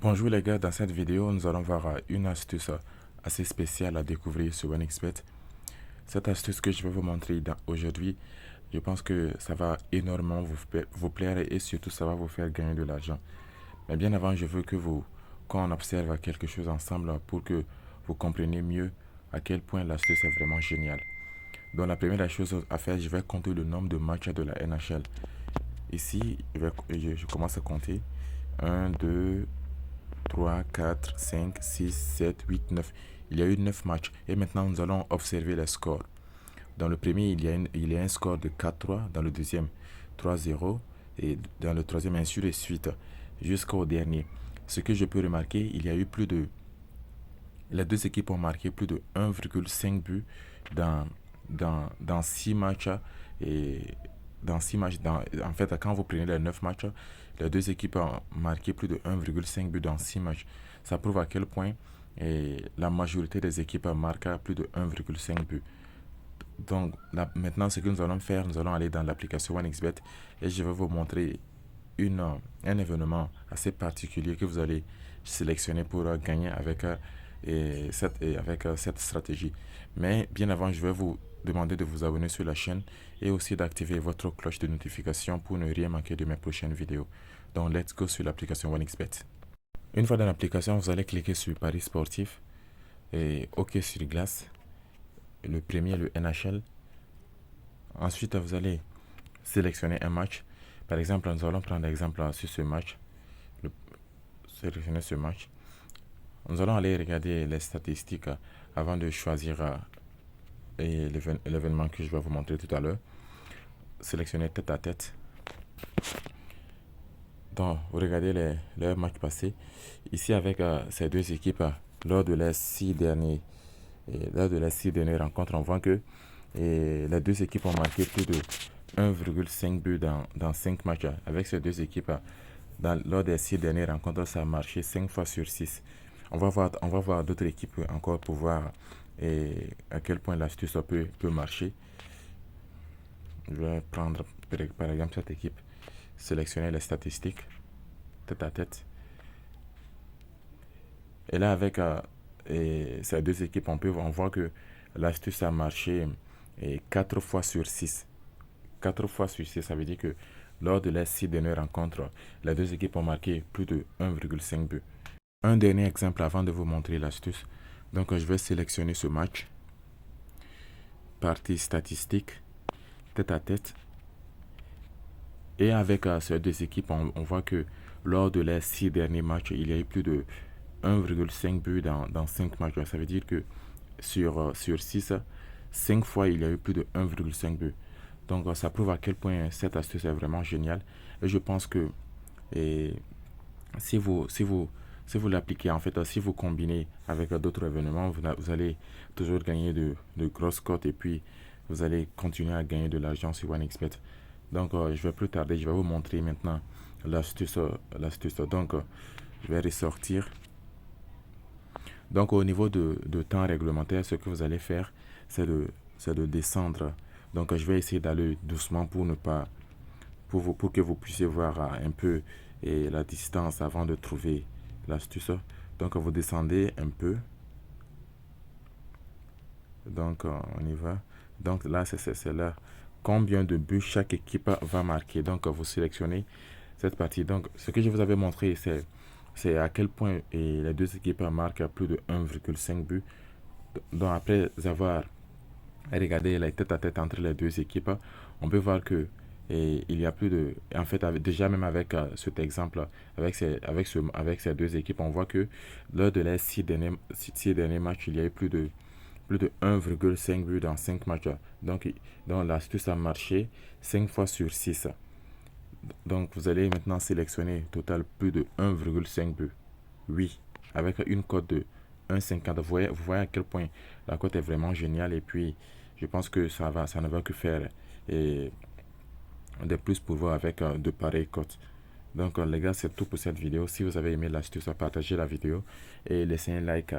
Bonjour les gars, dans cette vidéo, nous allons voir une astuce assez spéciale à découvrir sur OneXBet. Cette astuce que je vais vous montrer aujourd'hui, je pense que ça va énormément vous plaire et surtout ça va vous faire gagner de l'argent. Mais bien avant, je veux que qu'on observe quelque chose ensemble pour que vous compreniez mieux à quel point l'astuce est vraiment géniale. Donc la première chose à faire, je vais compter le nombre de matchs de la NHL. Ici, je commence à compter. 1, 2, 3, 4, 5, 6, 7, 8, 9. Il y a eu 9 matchs. Et maintenant, nous allons observer les scores. Dans le premier, il y a un score de 4-3. Dans le deuxième, 3-0. Et dans le troisième, ainsi de suite, jusqu'au dernier. Ce que je peux remarquer, il y a eu plus de... Les deux équipes ont marqué plus de 1,5 buts dans, dans 6 matchs. Et dans 6 matchs, en fait, quand vous prenez les 9 matchs, les deux équipes ont marqué plus de 1,5 buts dans 6 matchs. Ça prouve à quel point la majorité des équipes marquent plus de 1,5 buts. Donc maintenant, ce que nous allons faire, nous allons aller dans l'application OneXBet et je vais vous montrer un événement assez particulier que vous allez sélectionner pour gagner avec, cette stratégie. Mais bien avant, je vais vous demander de vous abonner sur la chaîne et aussi d'activer votre cloche de notification pour ne rien manquer de mes prochaines vidéos. Donc, let's go sur l'application OneXBet. Une fois dans l'application, vous allez cliquer sur Paris sportif et OK sur glace. Le premier, le NHL. Ensuite, vous allez sélectionner un match. Par exemple, nous allons prendre l'exemple sur ce match. Sélectionner ce match. Nous allons aller regarder les statistiques avant de choisir l'événement que je vais vous montrer tout à l'heure. Sélectionner tête à tête. Donc, vous regardez les matchs passés. Ici, avec ces deux équipes, lors de les 6 dernières rencontres, on voit que les deux équipes ont marqué plus de 1,5 buts dans 5 matchs. Avec ces deux équipes, lors des 6 dernières rencontres, ça a marché 5 fois sur 6. On va voir d'autres équipes encore pour voir à quel point l'astuce peut marcher. Je vais prendre par exemple cette équipe, sélectionner les statistiques, tête à tête. Et là, avec ces deux équipes, on voit que l'astuce a marché 4 fois sur 6. 4 fois sur 6, ça veut dire que lors de les 6 dernières rencontres, les deux équipes ont marqué plus de 1,5 buts. Un dernier exemple avant de vous montrer l'astuce. Donc, je vais sélectionner ce match. Partie statistique, tête à tête. Et avec ces deux équipes, on voit que lors de les 6 derniers matchs, il y a eu plus de 1,5 buts dans 5 matchs. Ça veut dire que sur 6, 5 fois, il y a eu plus de 1,5 buts. Donc, ça prouve à quel point cette astuce est vraiment géniale. Et je pense que si vous l'appliquez, en fait, si vous combinez avec d'autres événements, vous allez toujours gagner de grosses cotes et puis vous allez continuer à gagner de l'argent sur OneXBet. Donc, je vais plus tarder, je vais vous montrer maintenant l'astuce. Donc, je vais ressortir. Donc, au niveau de temps réglementaire, ce que vous allez faire, c'est de descendre. Donc, je vais essayer d'aller doucement pour ne pas, pour que vous puissiez voir un peu la distance avant de trouver l'astuce. Donc, vous descendez un peu. Donc, on y va. Donc, là, c'est là. Combien de buts chaque équipe va marquer. Donc, vous sélectionnez cette partie. Donc, ce que je vous avais montré, c'est à quel point les deux équipes marquent plus de 1,5 buts. Donc, après avoir regardé la tête à tête entre les deux équipes, on peut voir que il y a plus de... En fait, déjà même avec cet exemple, avec ces deux équipes, on voit que lors de les 6 derniers matchs, il y a eu plus de 1,5 buts dans 5 matchs. Donc l'astuce a marché 5 fois sur 6. Donc, vous allez maintenant sélectionner total plus de 1,5 buts. Oui, avec une cote de 1,50. Vous voyez à quel point la cote est vraiment géniale. Et puis, je pense que ça ne va que faire de plus pour vous avec de pareilles cotes. Donc, les gars, c'est tout pour cette vidéo. Si vous avez aimé l'astuce, partagez la vidéo et laissez un like.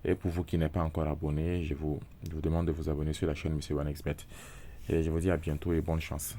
Et pour vous qui n'êtes pas encore abonné, je vous demande de vous abonner sur la chaîne Monsieur OneXBet. Et je vous dis à bientôt et bonne chance.